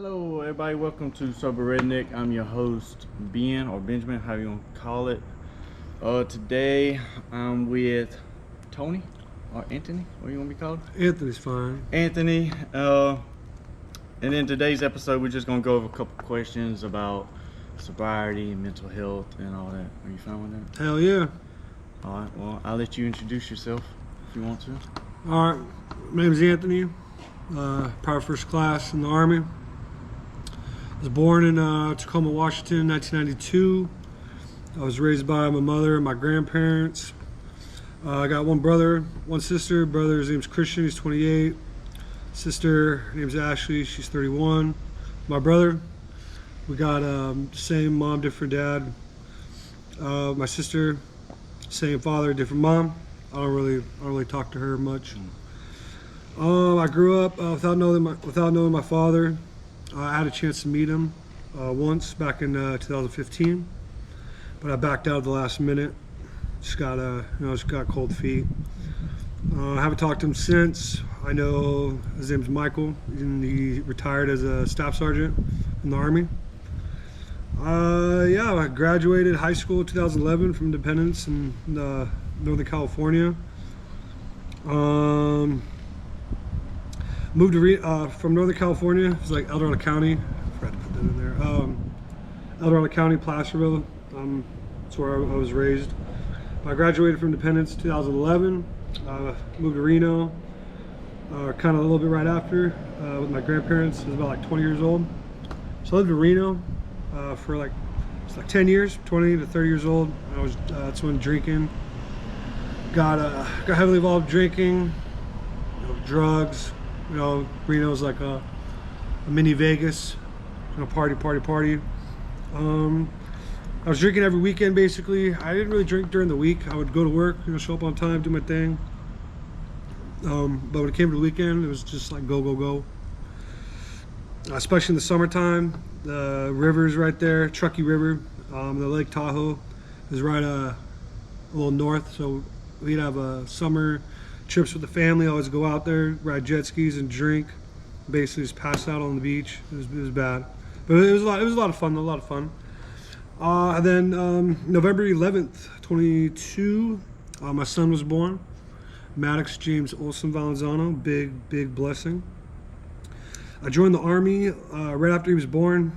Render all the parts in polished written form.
Hello, everybody. Welcome to Sober Redneck. I'm your host, Ben or Benjamin, however you want to call it. Today I'm with Tony or Anthony. What do you want to be called? Anthony's fine. Anthony. And in today's episode, we're just gonna go over a couple questions about sobriety and mental health and all that. Are you fine with that? Hell yeah. All right. Well, I'll let you introduce yourself if you want to. All right. My name's Anthony. Private first class in the Army. I was born in Tacoma, Washington, 1992. I was raised by my mother and my grandparents. I got one brother, one sister. Brother's name's Christian, he's 28. Sister, her name's Ashley, she's 31. My brother, we got same mom, different dad. My sister, same father, different mom. I don't really talk to her much. I grew up without knowing my father. I had a chance to meet him once back in 2015, but I backed out at the last minute. Just got cold feet. I haven't talked to him since. I know his name's Michael, and he retired as a staff sergeant in the Army. I graduated high school in 2011 from Independence in Northern California. Moved to from Northern California. It was like El Dorado County. I forgot to put that in there. El Dorado County, Placerville. That's where I was raised. I graduated from Independence 2011. Moved to Reno. Kind of a little bit right after with my grandparents. I was about like 20 years old. So I lived in Reno for like 10 years, 20 to 30 years old. I was that's when drinking. Got heavily involved in drinking, drugs. Reno's like a mini Vegas, party. I was drinking every weekend basically. I didn't really drink during the week. I would go to work, show up on time, do my thing. But when it came to the weekend, it was just like go. Especially in the summertime, the river's right there, Truckee River, the Lake Tahoe is right a little north. So we'd have summer trips with the family. I always go out there, ride jet skis and drink. Basically just pass out on the beach. It was bad, but it was a lot of fun. And then November 11th, 22, my son was born. Maddox James Olson Valenzano, big blessing. I joined the Army right after he was born,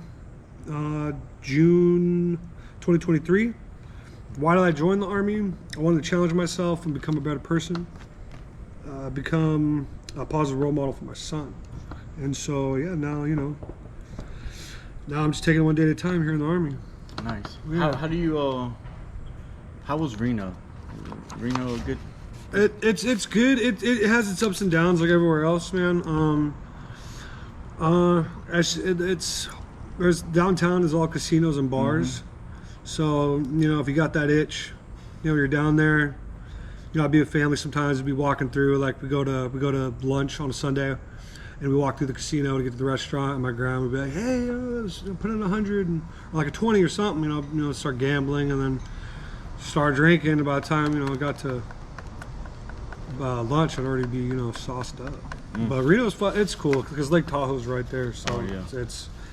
June 2023. Why did I join the Army? I wanted to challenge myself and become a better person. Become a positive role model for my son. And so, now I'm just taking it one day at a time here in the Army. Nice. Yeah. How do you? How was Reno? Reno good? It's good. It has its ups and downs like everywhere else, man. There's downtown is all casinos and bars. Mm-hmm. So if you got that itch, you're down there. I'd be with family sometimes. We'd be walking through, like we go to lunch on a Sunday, and we walk through the casino to get to the restaurant. And my grandma would be like, "Hey, put in 100 or like a 20 or something." Start gambling and then start drinking. And by the time I got to lunch, I'd already be sauced up. But Reno's fun. It's cool because Lake Tahoe's right there. So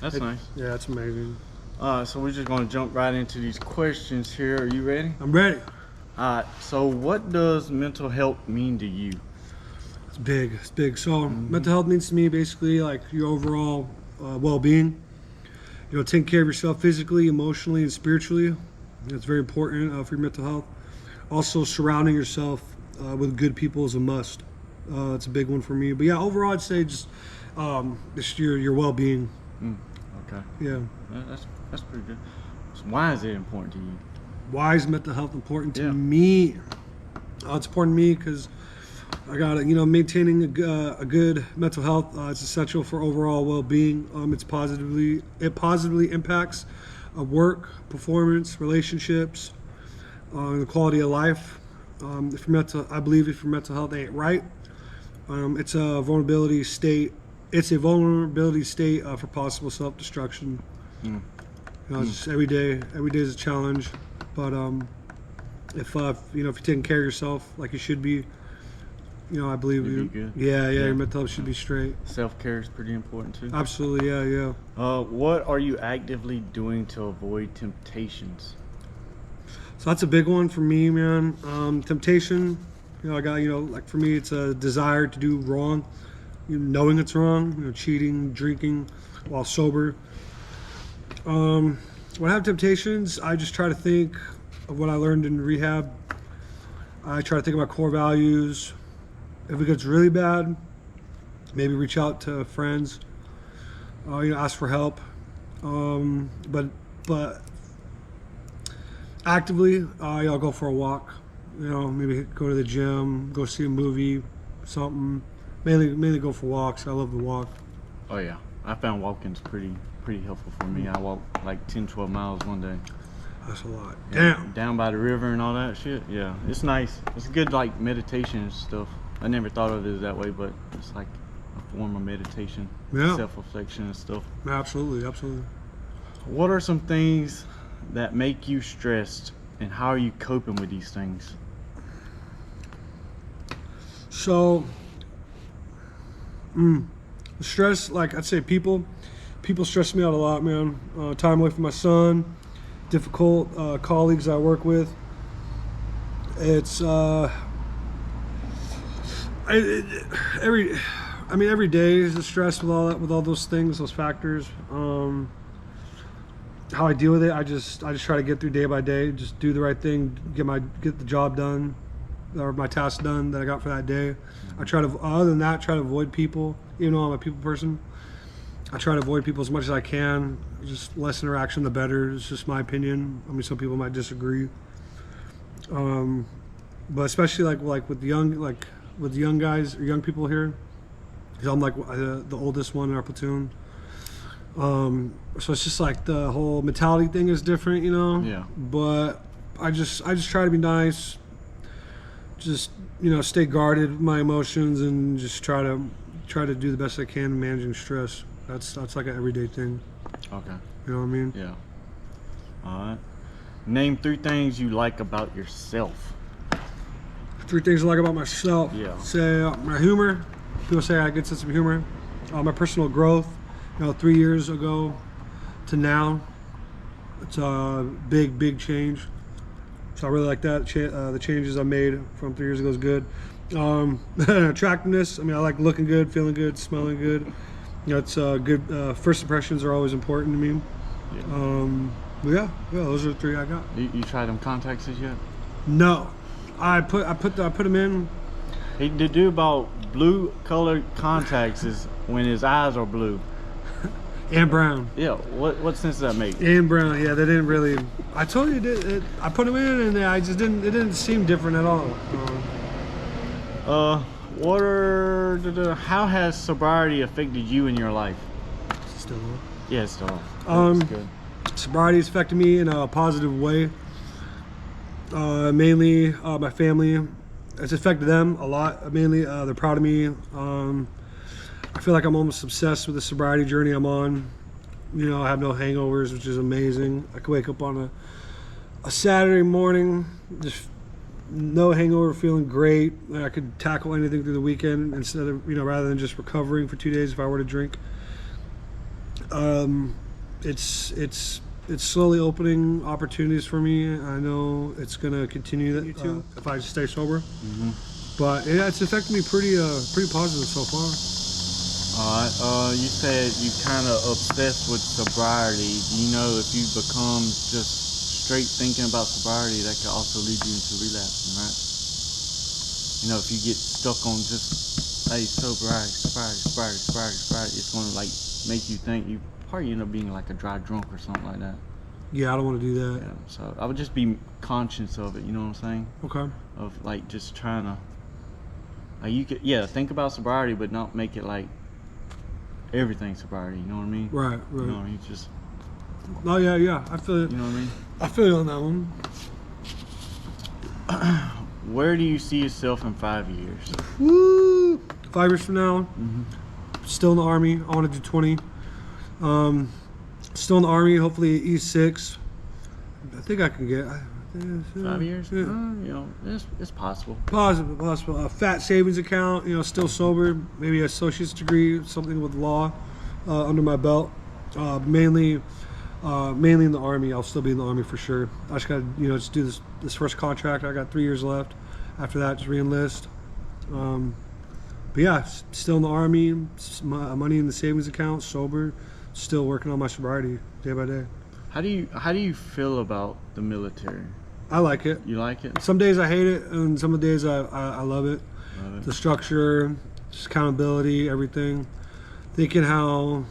that's nice. Yeah, it's amazing. So we're just gonna jump right into these questions here. Are you ready? I'm ready. So what does mental health mean to you? It's big. So mental health means to me basically like your overall well-being. Taking care of yourself physically, emotionally, and spiritually. It's very important for your mental health. Also, surrounding yourself with good people is a must. It's a big one for me. But yeah, overall, I'd say just your well-being. Okay. Yeah. That's pretty good. So why is it important to you? Why is mental health important to me? It's important to me because I got maintaining a good mental health. It's essential for overall well-being. It positively impacts work, performance, relationships, the quality of life. I believe if your mental health ain't right, it's a vulnerability state. It's a vulnerability state for possible self-destruction. Just every day is a challenge. But if you're taking care of yourself like you should be, I believe You'd be good. Yeah, Yeah. your mental health should be straight. Self-care is pretty important too. Absolutely, yeah. What are you actively doing to avoid temptations? So that's a big one for me, man. Temptation, I got, like for me, it's a desire to do wrong, knowing it's wrong, cheating, drinking while sober. When I have temptations, I just try to think of what I learned in rehab. I try to think of my core values. If it gets really bad, maybe reach out to friends, ask for help. But actively, I'll go for a walk. Maybe go to the gym, go see a movie, something. Mainly go for walks. I love to walk. Oh yeah, I found walking's pretty helpful for me. I walked like 10-12 miles one day. That's a lot. Yeah, Damn. down by the river and all that shit. Yeah, it's nice. It's good, like meditation and stuff. I never thought of it that way, but it's like a form of meditation, Yeah. self-reflection and stuff. Absolutely. What are some things that make you stressed, and how are you coping with these things? So, stress, like I'd say people stress me out a lot, man. Time away from my son, difficult colleagues I work with. It's every day is a stress with all those things, those factors. How I deal with it, I just try to get through day by day, just do the right thing, get the job done, or my task done that I got for that day. I try to, other than that, try to avoid people. Even though I'm a people person, I try to avoid people as much as I can. Just less interaction, the better. It's just my opinion. I mean, some people might disagree. But especially like with the young guys or young people here, because I'm like the oldest one in our platoon. So it's just like the whole mentality thing is different, Yeah. But I just try to be nice. Just stay guarded with my emotions and just try to do the best I can in managing stress. That's like an everyday thing. Okay. You know what I mean? Yeah. All right. Name 3 things you like about yourself. 3 things I like about myself. Yeah. Say my humor. People say I have a good sense of humor. My personal growth. 3 years ago to now, it's a big change. So I really like that. The changes I made from 3 years ago is good. Attractiveness. I mean, I like looking good, feeling good, smelling good. It's good. First impressions are always important to me. Yeah. But yeah, those are the 3 I got. You tried them contacts yet? No, I put them in. The dude about blue colored contacts is when his eyes are blue. And brown. Yeah. What sense does that make? And brown. Yeah, they didn't really. I told you I put them in, and I just didn't. It didn't seem different at all. How has sobriety affected you in your life? Still on. Yeah, it's still on. That's good. Sobriety has affected me in a positive way. Mainly my family. It's affected them a lot. Mainly, they're proud of me. I feel like I'm almost obsessed with the sobriety journey I'm on. I have no hangovers, which is amazing. I could wake up on a Saturday morning, just no hangover, feeling great. I could tackle anything through the weekend instead of, rather than just recovering for 2 days if I were to drink. It's slowly opening opportunities for me. I know it's gonna continue that if I stay sober. Mm-hmm. But yeah, it's affected me pretty positive so far. Alright, you said you kind of obsessed with sobriety. If you become just straight thinking about sobriety, that could also lead you into relapsing, right? If you get stuck on just, hey, sobriety, it's going to like make you think you probably end up being like a dry drunk or something like that. Yeah, I don't want to do that. Yeah, so I would just be conscious of it, you know what I'm saying? Okay. Of like just trying to, like you could, think about sobriety, but not make it like everything sobriety, you know what I mean? Right. You know what I mean? Just. Oh yeah, I feel it. You know what I mean? I feel you on that one. Where do you see yourself in 5 years? Woo! 5 years from now, Mm-hmm. still in the Army. I want to do 20. Still in the Army, hopefully E6. I think I can get 5 years? Yeah. You know, it's possible. Possible. Fat savings account. You know, still sober. Maybe an associate's degree, something with law under my belt. Mainly in the Army. I'll still be in the Army for sure. I just got to, you know, just do this first contract. I got 3 years left. After that, just re-enlist. But yeah, still in the Army. Money in the savings account. Sober. Still working on my sobriety day by day. How do you feel about the military? I like it. You like it? Some days I hate it, and some of the days I love it. Love it. The structure, just accountability, everything. Thinking how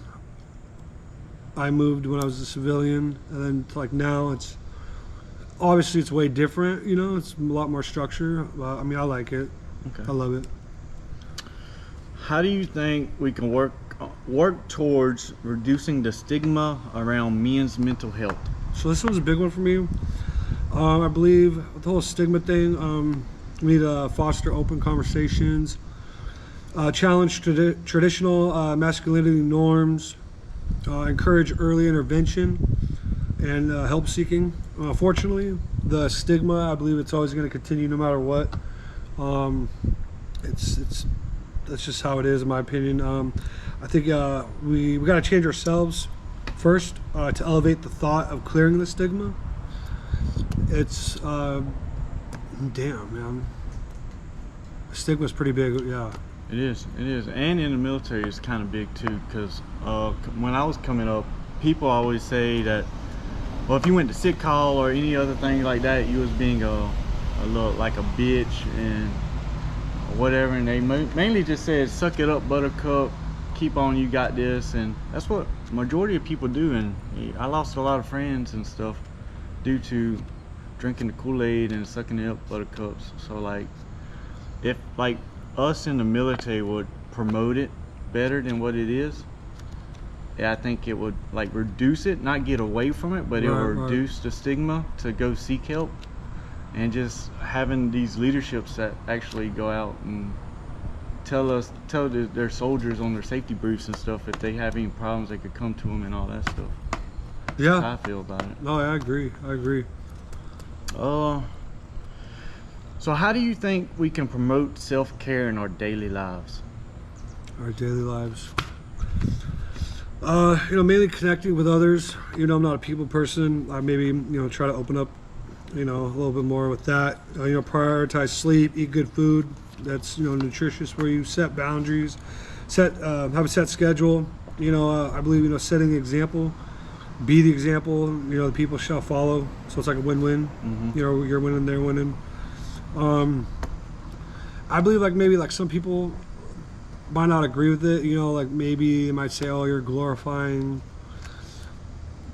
I moved when I was a civilian, and then like now it's obviously it's way different. You know, it's a lot more structure. I mean, I like it. Okay. I love it. How do you think we can work towards reducing the stigma around men's mental health? So this was a big one for me. I believe with the whole stigma thing, we need to foster open conversations, challenge traditional masculinity norms, encourage early intervention and help seeking. Fortunately, the stigma, I believe it's always going to continue no matter what. That's just how it is, in my opinion. I think we got to change ourselves first to elevate the thought of clearing the stigma. It's damn, man. Stigma's pretty big, yeah. It is, and in the military it's kind of big too, because when I was coming up, people always say that, well, if you went to sick call or any other thing like that, you was being a little like a bitch and whatever, and they mainly just said, suck it up, buttercup, keep on, you got this. And that's what majority of people do, and I lost a lot of friends and stuff due to drinking the Kool-Aid and sucking it up, buttercups. So like, if like us in the military would promote it better than what it is, yeah, I think it would like reduce it, not get away from it, but it would reduce the stigma to go seek help. And just having these leaderships that actually go out and tell their soldiers on their safety briefs and stuff, if they have any problems, they could come to them and all that stuff. Yeah. That's how I feel about it. No, I agree. So how do you think we can promote self-care in our daily lives? Our daily lives. You know, mainly connecting with others. You know, I'm not a people person. I maybe, you know, try to open up, you know, a little bit more with that. You know, prioritize sleep, eat good food that's, you know, nutritious, where you set boundaries, have a set schedule. You know, I believe, you know, setting the example, be the example, you know, the people shall follow. So it's like a win-win. Mm-hmm. You know, you're winning, they're winning. I believe like maybe like some people might not agree with it. You know, like maybe they might say, oh, you're glorifying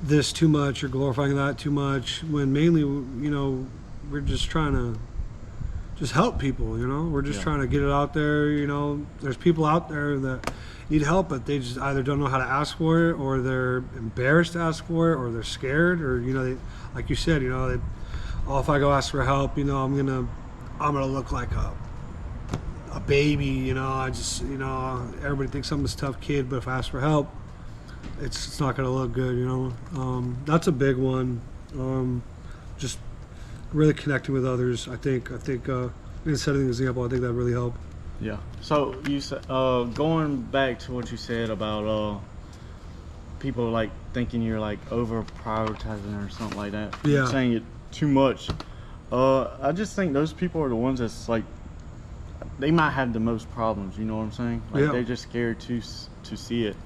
this too much, you're glorifying that too much, when mainly, you know, we're just trying to just help people. You know, we're just trying to get it out there. You know, there's people out there that need help, but they just either don't know how to ask for it, or they're embarrassed to ask for it, or they're scared, or, you know, they, like you said, you know, oh, if I go ask for help, you know, I'm gonna look like a baby. You know, I just, you know, everybody thinks I'm this tough kid, but if I ask for help, it's not gonna look good. You know, that's a big one. Just really connecting with others. I think and setting an example, I think that really helped. Yeah. So you said, going back to what you said about people like thinking you're like over prioritizing or something like that. Yeah. Saying it too much. I just think those people are the ones that's like, they might have the most problems. You know what I'm saying? Like they're just scared to see it.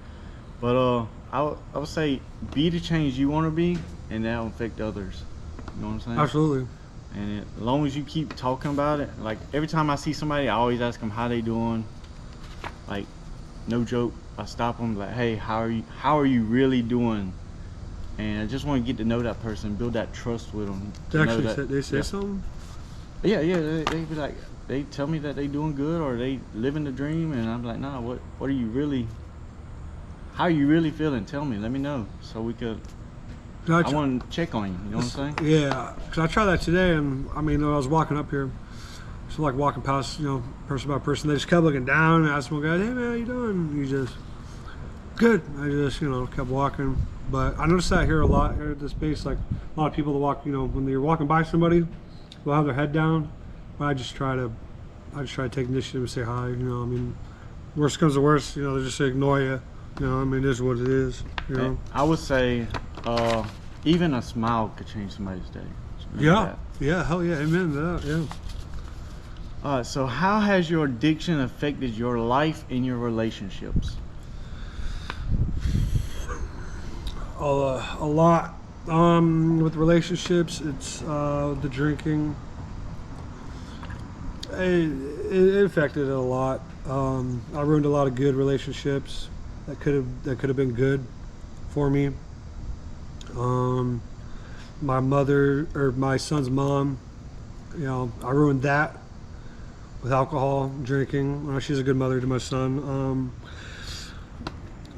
But I would say be the change you want to be, and that will affect others. You know what I'm saying? Absolutely. And as long as you keep talking about it, like every time I see somebody, I always ask them how they doing. Like, no joke, I stop them like, hey, how are you really doing? And I just want to get to know that person, build that trust with them. They say something? Yeah, they be like, they tell me that they doing good or they living the dream, and I'm like, nah, what are you really? How are you really feeling? Tell me, let me know, so we could. I want to check on you. You know what I'm saying? Yeah, because I tried that today, and I mean, I was walking up here, so like walking past, you know, person by person, they just kept looking down, and I asked one guy, hey man, how you doing? And he just Good. I just, kept walking. But I noticed that here a lot here at this base. Like a lot of people that walk, when you're walking by somebody, they'll have their head down. But I just try to take initiative and say hi. I mean, worst comes to worst, they just ignore you. I mean, it is what it is. I would say, even a smile could change somebody's day. Yeah. Yeah. Hell yeah. Amen to that. Yeah. So how has your addiction affected your life and your relationships? A lot. With relationships, it's the drinking. It affected it a lot. I ruined a lot of good relationships that could have been good for me. My mother or my son's mom, I ruined that with alcohol, drinking. She's a good mother to my son.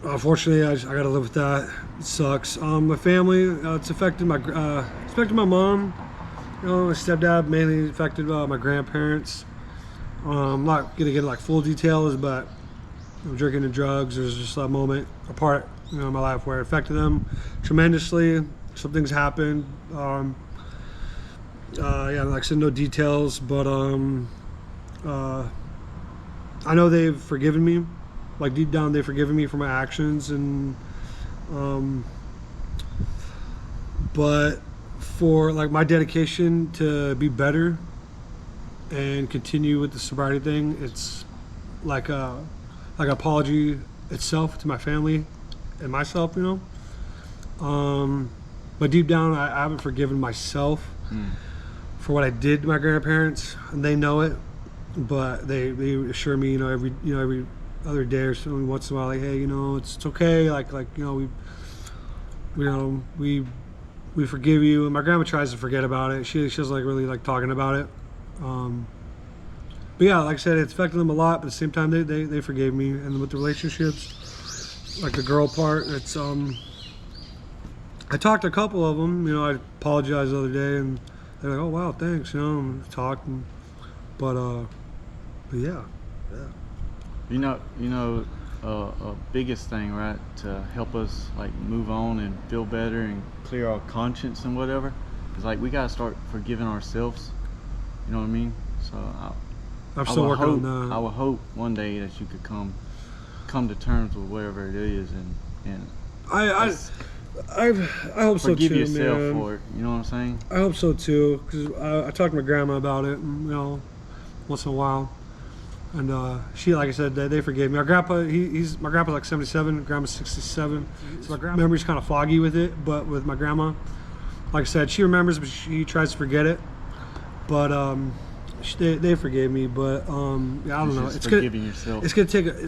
Unfortunately, I got to live with that. It sucks. My family, it's affected my mom. My stepdad mainly affected my grandparents. I'm not gonna get like full details, but drinking and drugs. There's just a moment, a part, in my life where it affected them tremendously. Some things happened. Yeah, like I said, no details, but I know they've forgiven me. Like deep down, they've forgiven me for my actions, and but for like my dedication to be better and continue with the sobriety thing, it's like an apology itself to my family and myself, but deep down, I haven't forgiven myself for what I did to my grandparents, and they know it. But they assure me, every other day or so, once in a while, like, hey, it's okay. We forgive you. And my grandma tries to forget about it. She doesn't really like talking about it. But yeah, like I said, it's affected them a lot. But at the same time, they forgave me. And with the relationships, like the girl part, it's I talked to a couple of them. I apologized the other day, and they're like, "Oh wow, thanks." And we talked, but yeah. Biggest thing, right, to help us like move on and feel better and clear our conscience and whatever, is like we gotta start forgiving ourselves. You know what I mean? So I'm still working on that. I would hope one day that you could come to terms with whatever it is, and I hope so too. Forgive yourself man. for it. You know what I'm saying? I hope so too, because I talked to my grandma about it, and, once in a while, and she, like I said, they forgave me. My grandpa's like 77, grandma's 67, so my memory's kind of foggy with it. But with my grandma, like I said, she remembers, but she tries to forget it. But they forgave me. But yeah, I don't know. It's forgiving yourself. It's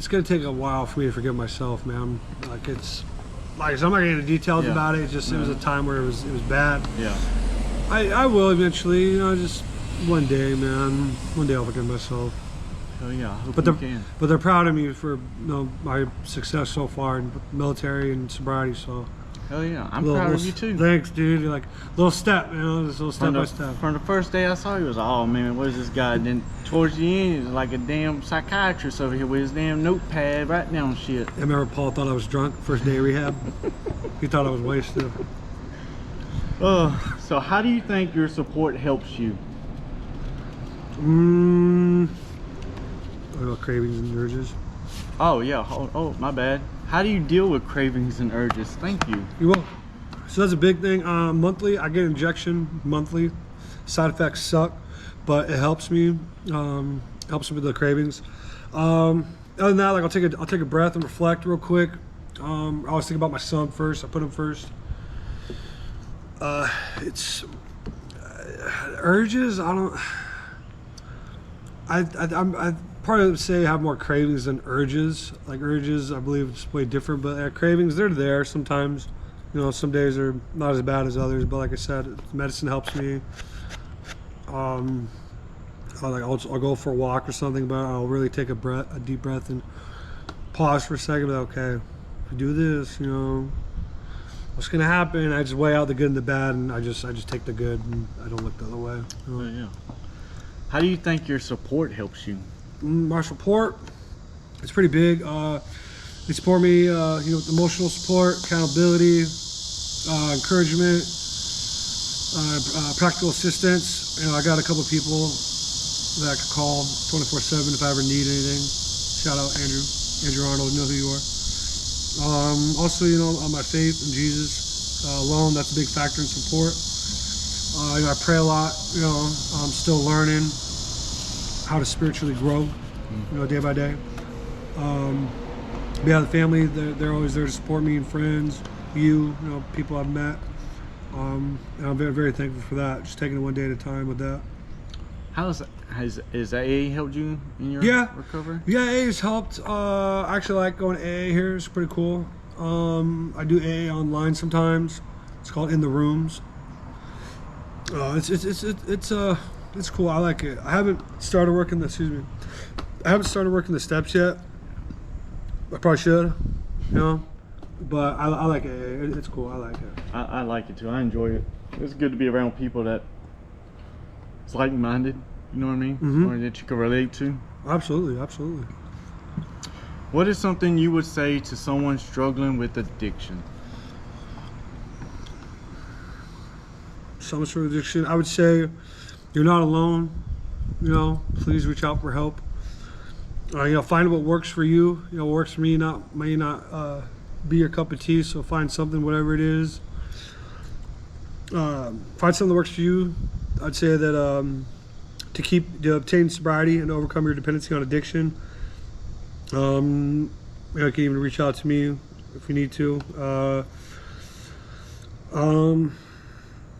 gonna take a while for me to forgive myself, man. Like it's. Like, so I'm not getting into details about it. It was a time where it was bad. Yeah. I will eventually, just one day, man. One day I'll forgive myself. Oh yeah, I hope you can. But they're proud of me for my success so far in military and sobriety. So. Hell yeah, I'm proud of you too. Thanks, dude. You're like little step, just little step by step. From the first day I saw you, it was oh man, what is this guy? And then towards the end, it was like a damn psychiatrist over here with his damn notepad writing down shit. I remember Paul thought I was drunk first day of rehab. He thought I was wasted. So how do you think your support helps you? What about cravings and urges? Oh yeah. Oh my bad. How do you deal with cravings and urges? Thank you. You will. So that's a big thing. Monthly, I get an injection monthly. Side effects suck, but it helps me. Helps me with the cravings. Other than that, like I'll take a breath and reflect real quick. I always think about my son first. I put him first. It's urges. I probably would say I have more cravings than urges. Like urges, I believe it's way different, but cravings, they're there sometimes. Some days are not as bad as others, but like I said, medicine helps me. I'll go for a walk or something, but I'll really take a deep breath and pause for a second. But okay, if we do this, what's gonna happen? I just weigh out the good and the bad, and I just take the good, and I don't look the other way. Oh yeah. How do you think your support helps you? My support, it's pretty big. They support me, with emotional support, accountability, encouragement, practical assistance. I got a couple of people that I could call 24/7 if I ever need anything. Shout out Andrew Arnold, you know who you are. Also, my faith in Jesus alone, that's a big factor in support. I pray a lot. I'm still learning how to spiritually grow, day by day. The family, they're always there to support me, and friends, people I've met. And I'm very, very thankful for that. Just taking it one day at a time with that. Has AA helped you in your recovery? Yeah, AA has helped. I actually like going to AA here. It's pretty cool. I do AA online sometimes. It's called In the Rooms. It's cool. I like it. I haven't started working the steps yet. I probably should, but I like it. It's cool. I like it. I like it too. I enjoy it. It's good to be around people that it's like-minded. You know what I mean? Mm-hmm. Or that you can relate to. Absolutely. What is something you would say to someone struggling with addiction? Someone struggling with addiction, I would say you're not alone. Please reach out for help. Find what works for you. What works for me may not be your cup of tea. So find something, whatever it is. Find something that works for you. I'd say that to obtain sobriety and overcome your dependency on addiction. You can even reach out to me if you need to.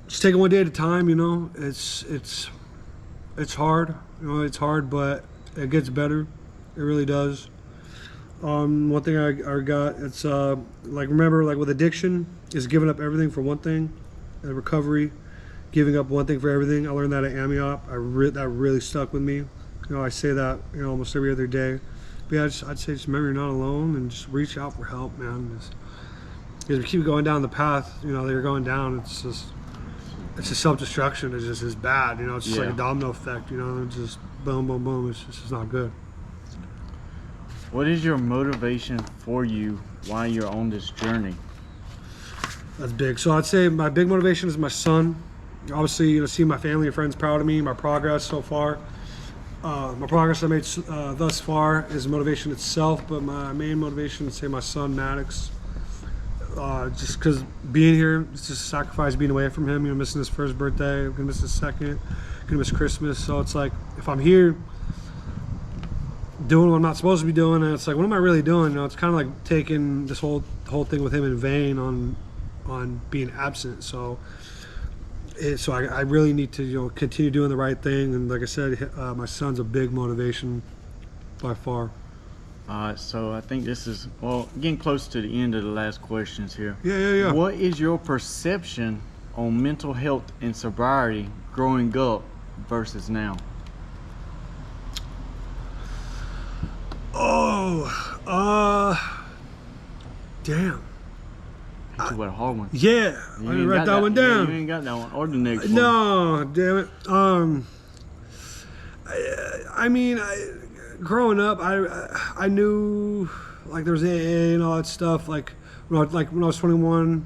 Just take it one day at a time. It's hard. It's hard, but it gets better. It really does. One thing I got, it's remember, with addiction is giving up everything for one thing. And recovery, giving up one thing for everything. I learned that at Amiop. That really stuck with me. I say that almost every other day. But yeah, I'd say just remember you're not alone, and just reach out for help, man. Because we keep going down the path, that you're going down. It's just self-destruction. It's just bad. It's just like a domino effect. It's just boom, boom, boom. It's just not good. What is your motivation for you while you're on this journey? That's big. So I'd say my big motivation is my son. Obviously, seeing my family and friends proud of me, my progress so far. My progress I made thus far is motivation itself, but my main motivation is, say, my son, Maddox. Just because being here, it's just a sacrifice being away from him. Missing his first birthday, I'm going to miss his second, going to miss Christmas. So it's like, if I'm here doing what I'm not supposed to be doing, and it's like, what am I really doing? It's kind of like taking this whole thing with him in vain on being absent. So I really need to continue doing the right thing, and like I said, my son's a big motivation by far. So I think this is getting close to the end of the last questions here. Yeah. What is your perception on mental health and sobriety growing up versus now? Damn. That's a hard one. Yeah, I didn't write that one down. You ain't got that one, or the next one. No, damn it. Growing up, I knew there was AA and all that stuff. When I was 21,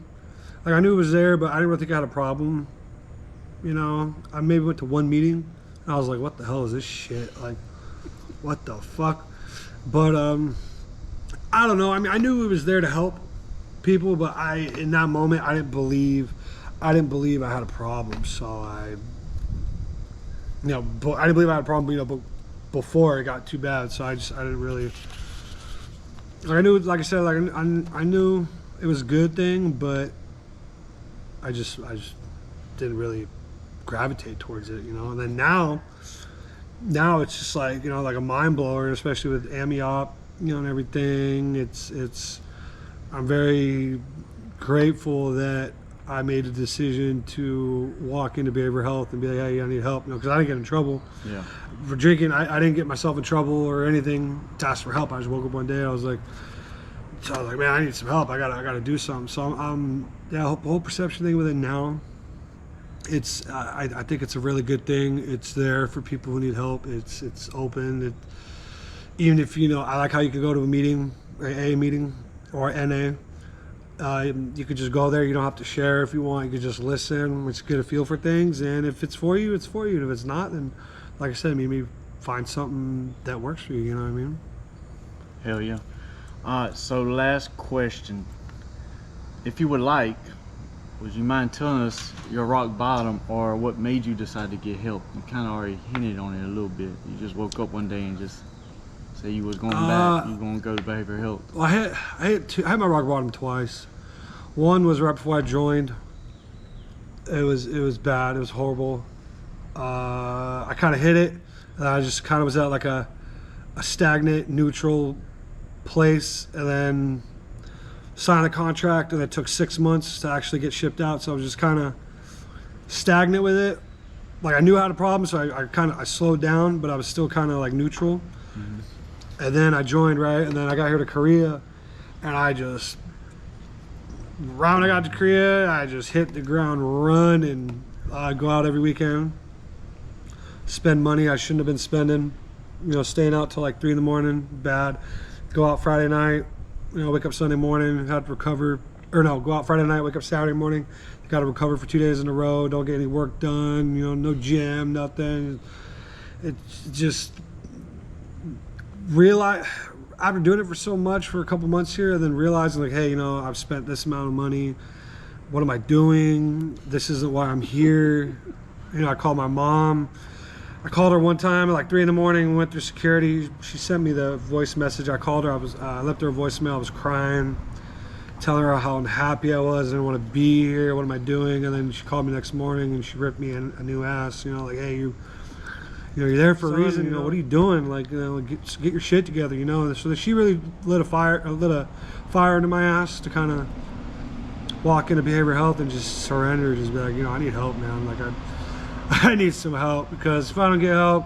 I knew it was there, but I didn't really think I had a problem. I maybe went to one meeting, and I was like, "What the hell is this shit? What the fuck?" But I don't know. I knew it was there to help people, but in that moment I didn't believe I had a problem. So I didn't believe I had a problem, but before it got too bad. So I didn't really. I knew, like I said, I knew it was a good thing, but I just didn't really gravitate towards it, And then now it's just like a mind blower, especially with Amiop, and everything. I'm very grateful that I made a decision to walk into behavioral health and be like, "Hey, I need help," because I didn't get in trouble. Yeah. For drinking, I didn't get myself in trouble or anything to ask for help. I just woke up one day, I was like, man, I need some help. I gotta do something. So the whole perception thing with it now, I think it's a really good thing. It's there for people who need help. It's open. Even if I like how you can go to a meeting AA meeting or NA. You could just go there. You don't have to share if you want. You could just listen, just get a feel for things. And if it's for you, it's for you. And if it's not, then, like I said, maybe find something that works for you. You know what I mean? Hell yeah. So last question. If you would like, would you mind telling us your rock bottom or what made you decide to get help? You kind of already hinted on it a little bit. You just woke up one day and just say you was going back, you going to go to behavioral health. Well, I had my rock bottom twice. One was right before I joined. It was bad. It was horrible. I kind of hit it. And I just kind of was at like a stagnant, neutral place, and then signed a contract, and it took 6 months to actually get shipped out. So I was just kind of stagnant with it. Like I knew I had a problem, so I slowed down, but I was still kind of like neutral. Mm-hmm. And then I joined, right? And then I got here to Korea, and I just, right when I got to Korea, I just hit the ground running. I'd go out every weekend, spend money I shouldn't have been spending, staying out till like 3 in the morning, bad. Go out Friday night, wake up Sunday morning, had to recover. Or no, go out Friday night, wake up Saturday morning, got to recover for 2 days in a row, don't get any work done, no gym, nothing. It's just, realize after doing it for so much for a couple months here, and then realizing like, hey, I've spent this amount of money. What am I doing? This isn't why I'm here. I called my mom. I called her one time at like 3 in the morning. We went through security. She sent me the voice message. I called her. I left her a voicemail. I was crying, telling her how unhappy I was. I didn't want to be here. What am I doing? And then she called me next morning and she ripped me a new ass. Like, hey, you're there for a reason. What are you doing? Like, get your shit together. So she really lit a fire into my ass to kind of walk into behavioral health and just surrender. Just be like, I need help, man. Like, I need some help, because if I don't get help,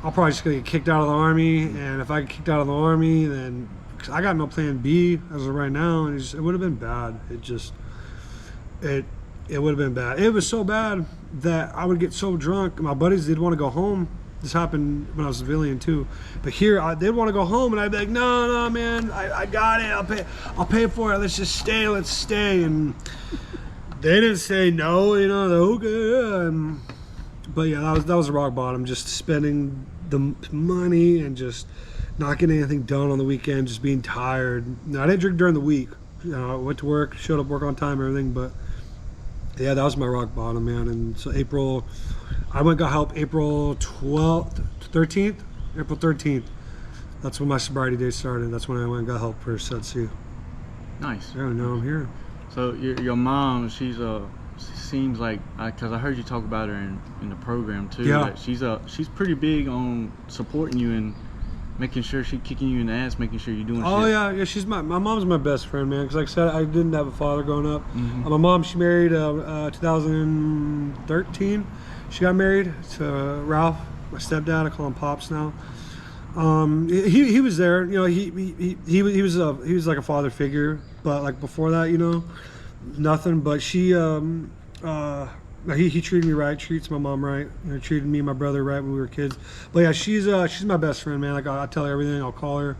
I'll probably just gonna get kicked out of the Army. And if I get kicked out of the Army, then I got no plan B as of right now. And it would have been bad. It would have been bad. It was so bad that I would get so drunk. My buddies did want to go home. This happened when I was a civilian too. But here, they'd want to go home, and I'd be like, no, man, I got it. I'll pay for it. Let's stay. And they didn't say no. They're okay. But yeah, that was a rock bottom. Just spending the money and just not getting anything done on the weekend. Just being tired. I didn't drink during the week. I went to work, showed up, work on time, everything, but. Yeah, that was my rock bottom, man. And so I went and got help April 13th. That's when my sobriety day started. That's when I went and got help for SETC. Nice. Yeah, now I'm here. So your mom, she seems like, because I heard you talk about her in the program too. Yeah. She's pretty big on supporting you and making sure she's kicking you in the ass, making sure you're doing shit. Yeah. She's my mom's my best friend, man. Because like I said, I didn't have a father growing up. Mm-hmm. My mom, she married 2013. She got married to Ralph, my stepdad. I call him Pops now. He was there. He was like a father figure. But like before that, nothing. But she he treated me right, treats my mom right, treated me and my brother right when we were kids. But yeah, she's my best friend, man. Like I tell her everything. I'll call her,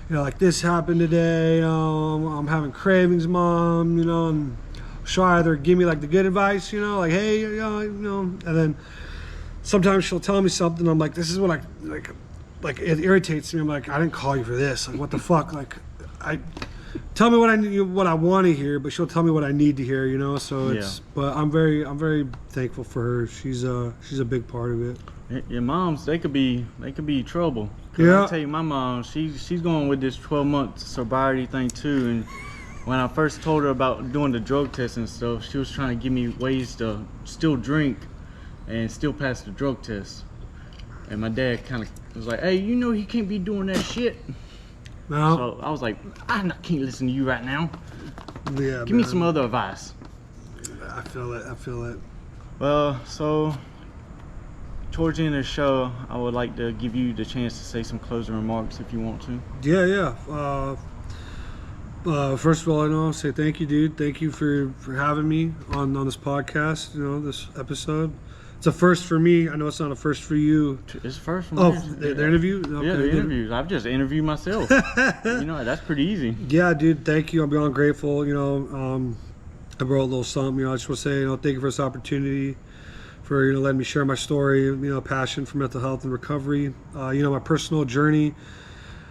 like this happened today. I'm having cravings, Mom. And she'll either give me like the good advice, like hey, and then sometimes she'll tell me something. I'm like, this is what I like. It irritates me. I'm like, I didn't call you for this. Like, what the fuck? Like, tell me what I need, what I want to hear, but she'll tell me what I need to hear, So it's. Yeah. But I'm very thankful for her. She's a big part of it. Your moms, they could be trouble. Yeah. I tell you, my mom, she's going with this 12-month sobriety thing too. And when I first told her about doing the drug test and stuff, she was trying to give me ways to still drink and still pass the drug test. And my dad kind of was like, "Hey, he can't be doing that shit." No. So I was like, I can't listen to you right now. Yeah. Give me some other advice. I feel it. Well, so towards the end of the show, I would like to give you the chance to say some closing remarks if you want to. Yeah. First of all, I want to say thank you, dude. Thank you for having me on this podcast. This episode. It's a first for me. I know it's not a first for you. It's first for me. Oh, the interview? Okay, Yeah, the interviews. I've just interviewed myself. You know, that's pretty easy. Yeah, dude, thank you. I'm beyond grateful. You know, I wrote a little something. You know, I just want to say, you know, thank you for this opportunity, for, you know, letting me share my story, you know, passion for mental health and recovery. You know, my personal journey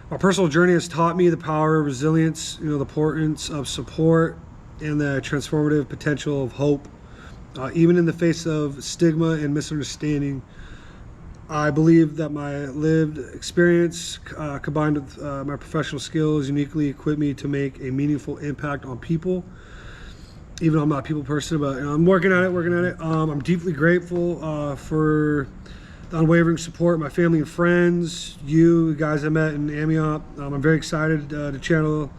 has taught me the power of resilience, you know, the importance of support, and the transformative potential of hope. Even in the face of stigma and misunderstanding, I believe that my lived experience, combined with my professional skills, uniquely equip me to make a meaningful impact on people. Even though I'm not a people person, but, you know, I'm working at it. I'm deeply grateful for the unwavering support of my family and friends, you guys I met in Amiop. I'm very excited to channel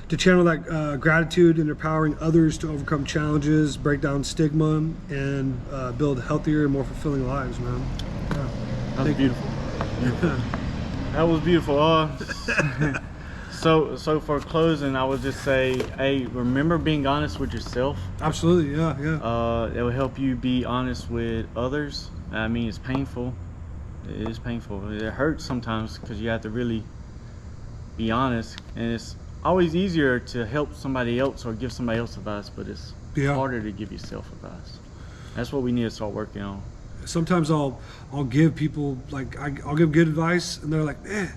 that gratitude and empowering others to overcome challenges, break down stigma, and build healthier and more fulfilling lives, man. Yeah. That was beautiful. That was beautiful. So for closing, I would just say, hey, remember being honest with yourself. Absolutely, yeah. It will help you be honest with others. I mean, it's painful. It is painful. It hurts sometimes because you have to really be honest, and it's always easier to help somebody else or give somebody else advice, but it's harder to give yourself advice. That's what we need to start working on. Sometimes I'll give people, like, I'll give good advice, and they're like, man,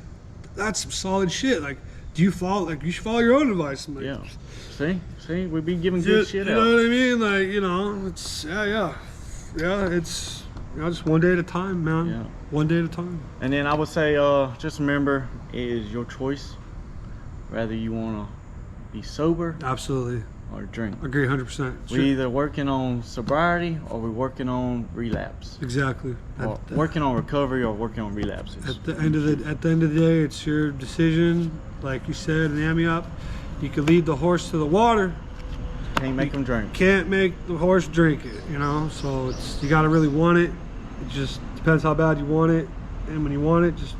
that's some solid shit. Like, do you follow, like, you should follow your own advice. I'm like, yeah. See, we be giving good shit out. You know what I mean? Like, you know, it's, yeah, it's, you know, just one day at a time, man. Yeah. One day at a time. And then I would say, just remember, it is your choice. Whether you want to be sober, absolutely, or drink. Agree 100%. We're either working on sobriety or we're working on relapse. Exactly. Or working on recovery or working on relapses. At the end of the day, it's your decision. Like you said in Amiop, you can lead the horse to the water. Can't make them drink. Can't make the horse drink it. You know, so it's, you got to really want it. It just depends how bad you want it, and when you want it, just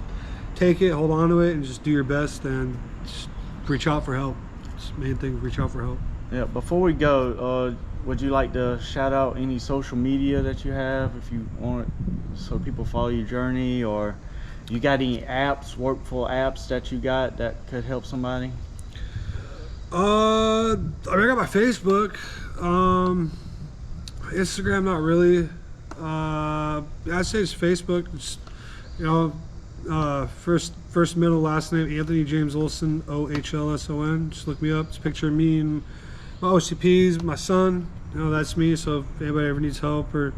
take it, hold on to it, and just do your best, and just reach out for help. It's the main thing, reach out for help. Yeah, before we go, would you like to shout out any social media that you have, if you want, so people follow your journey, or you got any apps, workful apps that you got that could help somebody? I mean, I got my Facebook, Instagram, not really. I'd say it's Facebook. It's, you know, first middle last name Anthony James Olson, OHLSON. Just look me up. It's a picture of me and my OCPs, my son. You know, that's me. So if anybody ever needs help or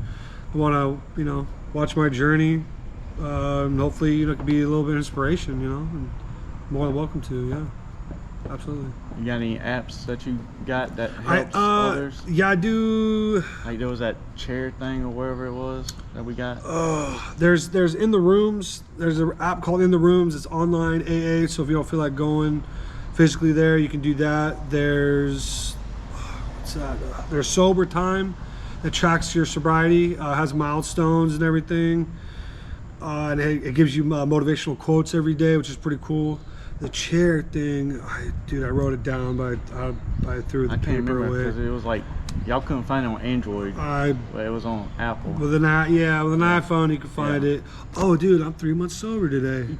want to, you know, watch my journey, and hopefully, you know, it could be a little bit of inspiration. You know, and more than welcome to. Yeah, absolutely. You got any apps that you got that helps others? Yeah, I do. Like there was that chair thing or whatever it was that we got. There's In the Rooms. There's an app called In the Rooms. It's online AA. So if you don't feel like going physically there, you can do that. There's there's Sober Time that tracks your sobriety, has milestones and everything, and it gives you motivational quotes every day, which is pretty cool. The chair thing, dude, I wrote it down, but I threw the paper away. Because it was like, y'all couldn't find it on Android, but it was on Apple. With an iPhone, you can find it. Oh, dude, I'm 3 months sober today.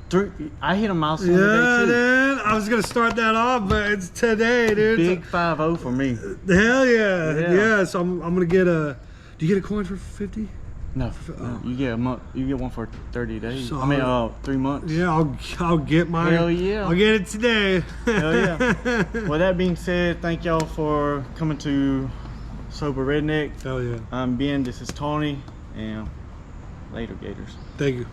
I hit a milestone today, too. Man, I was going to start that off, but it's today, dude. Big 5-0 for me. Hell yeah. So I'm going to get do you get a coin for 50? No, you get a month. You get one for 30 days. So, 3 months. Yeah, I'll get mine. Hell yeah! I'll get it today. Hell yeah! Well, that being said, thank y'all for coming to Sober Redneck. Hell yeah! I'm Ben. This is Tony, and later, Gators. Thank you.